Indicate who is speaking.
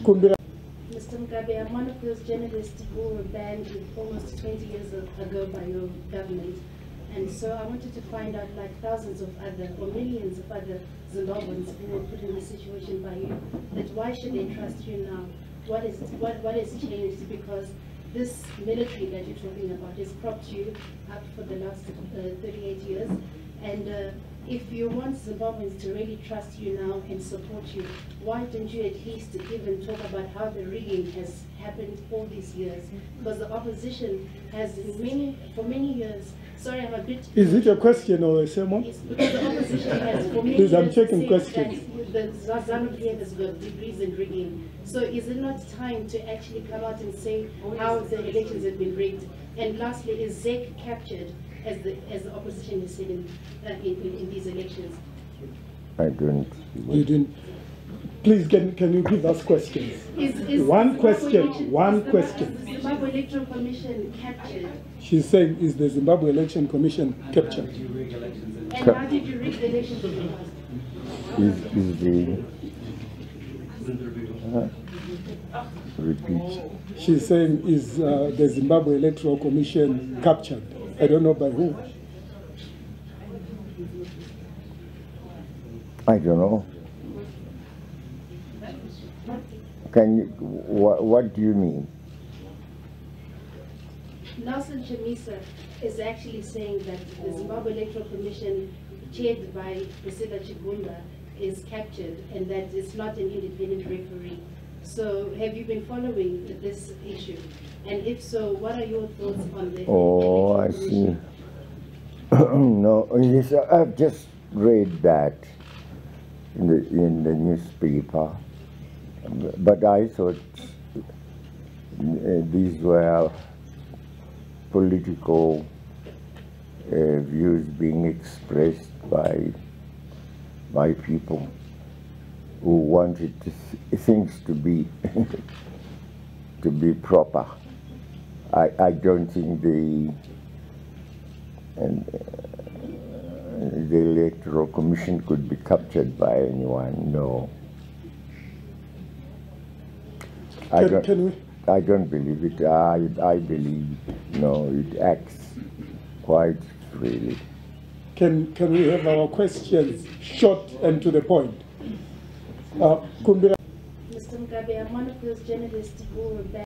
Speaker 1: Kumbira.
Speaker 2: Mr. Mugabe, I'm one of those journalists who were banned almost 20 years ago by your government. And so I wanted to find out, like thousands of other, or millions of other Zimbabweans who were put in this situation by you, that why should they trust you now? What has changed? Because this military that you're talking about has propped you up for the last 38 years. And if you want Zimbabweans to really trust you now and support you, why don't you at least even talk about how the rigging has happened all these years? Because the opposition has for many years. Sorry, I'm a bit.
Speaker 1: Is it a question or a sermon?
Speaker 2: It's because the opposition has for many
Speaker 1: Please,
Speaker 2: years
Speaker 1: I'm checking questions.
Speaker 2: that the ZANU-PF has got degrees in rigging. So is it not time to actually come out and say how the elections have been rigged? And lastly, is ZEC captured, as the opposition has said in these elections?
Speaker 3: I don't.
Speaker 1: You didn't. Please, can you give us questions? One question.
Speaker 2: Is the Zimbabwe Electoral Commission captured?
Speaker 1: She's saying, is the Zimbabwe Election Commission captured?
Speaker 2: And how did you rig the elections?
Speaker 3: Repeat.
Speaker 1: She's saying, is the Zimbabwe Electoral Commission captured? I don't know by who.
Speaker 3: I don't know. Can you, what do you mean?
Speaker 2: Nelson Chamisa is actually saying that the Zimbabwe Electoral Commission, chaired by Priscilla Chigunda, is captured and that it's not an independent referee. So have you been following this issue? And if so, what are your thoughts on the
Speaker 3: Oh, I see. No, yes, I've just read that in the newspaper. But I thought these were political views being expressed by people who wanted things to be to be proper. I don't think the Electoral Commission could be captured by anyone. No. I don't believe it. I believe, no, it acts quite freely.
Speaker 1: Can we have our questions short and to the point? Kumbira.
Speaker 2: Mr. Mugabe, I'm one of those journalists who were banned.